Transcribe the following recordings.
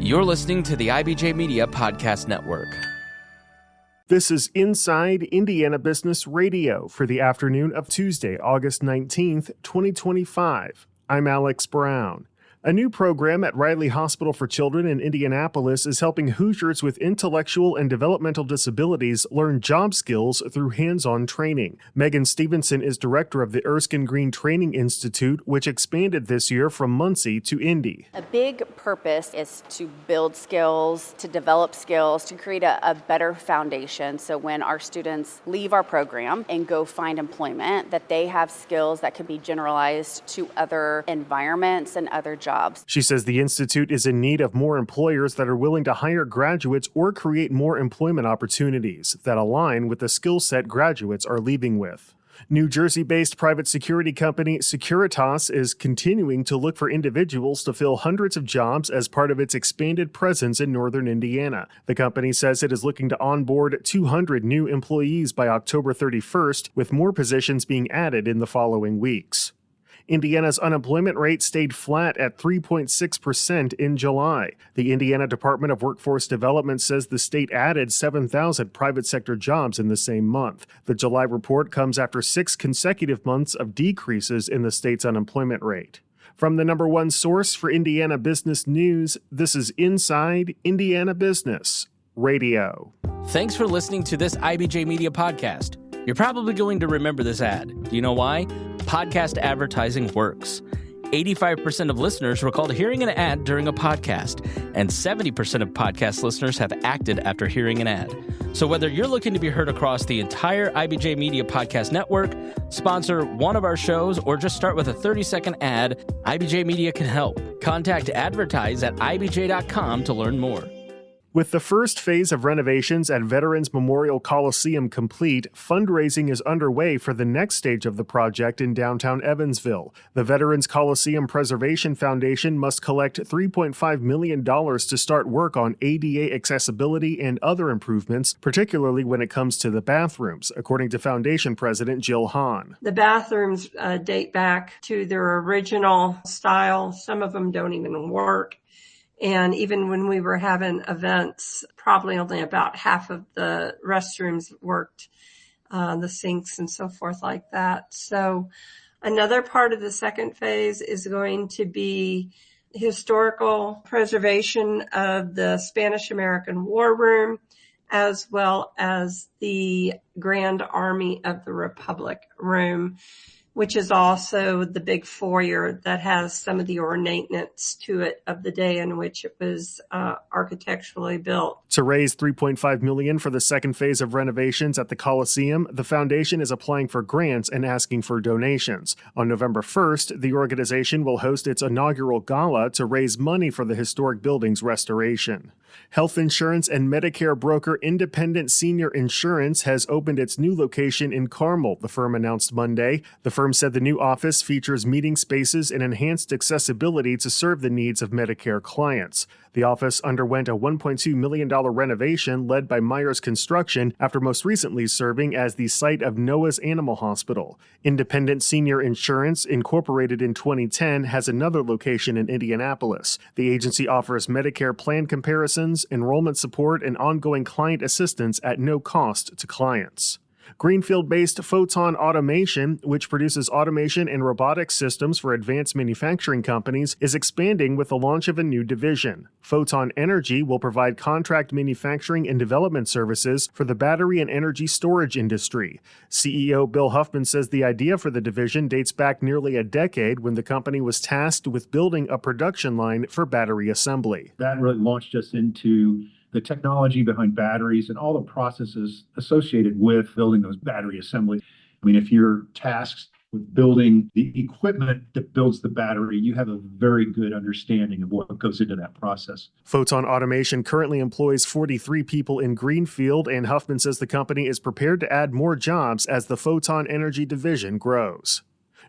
You're listening to the IBJ Media Podcast Network. This is Inside Indiana Business Radio for the afternoon of Tuesday, August 19th, 2025. I'm Alex Brown. A new program at Riley Hospital for Children in Indianapolis is helping Hoosiers with intellectual and developmental disabilities learn job skills through hands-on training. Megan Stevenson is director of the Erskine Green Training Institute, which expanded this year from Muncie to Indy. A big purpose is to build skills, to develop skills, to create a better foundation. So when our students leave our program and go find employment, that they have skills that can be generalized to other environments and other jobs. She says the Institute is in need of more employers that are willing to hire graduates or create more employment opportunities that align with the skill set graduates are leaving with. New Jersey-based private security company Securitas is continuing to look for individuals to fill hundreds of jobs as part of its expanded presence in northern Indiana. The company says it is looking to onboard 200 new employees by October 31st, with more positions being added in the following weeks. Indiana's unemployment rate stayed flat at 3.6% in July. The Indiana Department of Workforce Development says the state added 7,000 private sector jobs in the same month. The July report comes after 6 consecutive months of decreases in the state's unemployment rate. From the number one source for Indiana business news, this is Inside Indiana Business Radio. Thanks for listening to this IBJ Media podcast. You're probably going to remember this ad. Do you know why? Podcast advertising works. 85% of listeners recalled hearing an ad during a podcast, and 70% of podcast listeners have acted after hearing an ad. So whether you're looking to be heard across the entire IBJ Media Podcast Network, sponsor one of our shows, or just start with a 30-second ad, IBJ Media can help. Contact advertise@ibj.com to learn more. With the first phase of renovations at Veterans Memorial Coliseum complete, fundraising is underway for the next stage of the project in downtown Evansville. The Veterans Coliseum Preservation Foundation must collect $3.5 million to start work on ADA accessibility and other improvements, particularly when it comes to the bathrooms, according to Foundation President Jill Hahn. The bathrooms date back to their original style. Some of them don't even work. And even when we were having events, probably only about half of the restrooms worked, the sinks and so forth like that. So another part of the second phase is going to be historical preservation of the Spanish-American War Room, as well as the Grand Army of the Republic Room, which is also the big foyer that has some of the ornateness to it of the day in which it was architecturally built. To raise $3.5 million for the second phase of renovations at the Coliseum, the foundation is applying for grants and asking for donations. On November 1st, the organization will host its inaugural gala to raise money for the historic building's restoration. Health insurance and Medicare broker Independent Senior Insurance has opened its new location in Carlisle, the firm announced Monday. The firm said the new office features meeting spaces and enhanced accessibility to serve the needs of Medicare clients. The office underwent a $1.2 million renovation led by Myers Construction after most recently serving as the site of Noah's Animal Hospital. Independent Senior Insurance, incorporated in 2010, has another location in Indianapolis. The agency offers Medicare plan comparisons, enrollment support, and ongoing client assistance at no cost to clients. Greenfield-based Photon Automation, which produces automation and robotics systems for advanced manufacturing companies, is expanding with the launch of a new division. Photon Energy will provide contract manufacturing and development services for the battery and energy storage industry. CEO Bill Huffman says the idea for the division dates back nearly a decade when the company was tasked with building a production line for battery assembly. That really launched us into the technology behind batteries and all the processes associated with building those battery assemblies. I mean, if you're tasked with building the equipment that builds the battery, you have a very good understanding of what goes into that process. Photon Automation currently employs 43 people in Greenfield, and Huffman says the company is prepared to add more jobs as the Photon Energy division grows.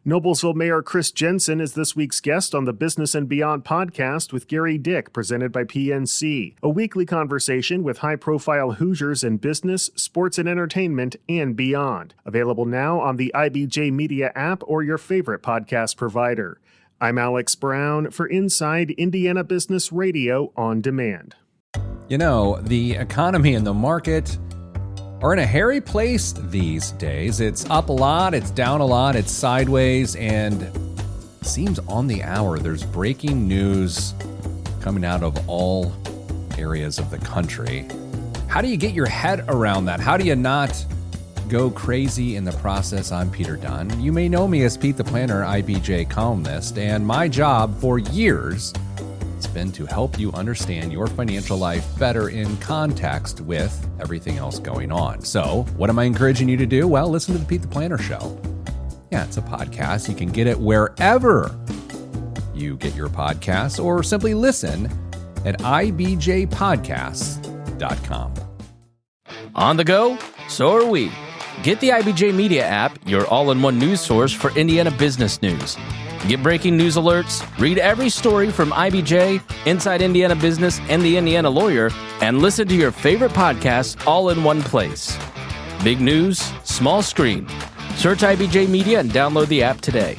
Noblesville Mayor Chris Jensen is this week's guest on the Business and Beyond podcast with Gary Dick, presented by PNC, a weekly conversation with high-profile Hoosiers in business, sports and entertainment, and beyond. Available now on the IBJ Media app or your favorite podcast provider. I'm Alex Brown for Inside Indiana Business Radio on Demand. You know, the economy and the market are in a hairy place these days. It's up a lot, it's down a lot, it's sideways, and it seems on the hour there's breaking news coming out of all areas of the country. How do you get your head around that? How do you not go crazy in the process? I'm Peter Dunn. You may know me as Pete the Planner, IBJ columnist, and my job for years has been to help you understand your financial life better in context with everything else going on. So, what am I encouraging you to do? Well, listen to the Pete the Planner Show. Yeah, it's a podcast. You can get it wherever you get your podcasts, or simply listen at ibjpodcasts.com. On the go? So are we. Get the IBJ Media app, your all-in-one news source for Indiana business news. Get breaking news alerts, read every story from IBJ, Inside Indiana Business, and the Indiana Lawyer, and listen to your favorite podcasts all in one place. Big news, small screen. Search IBJ Media and download the app today.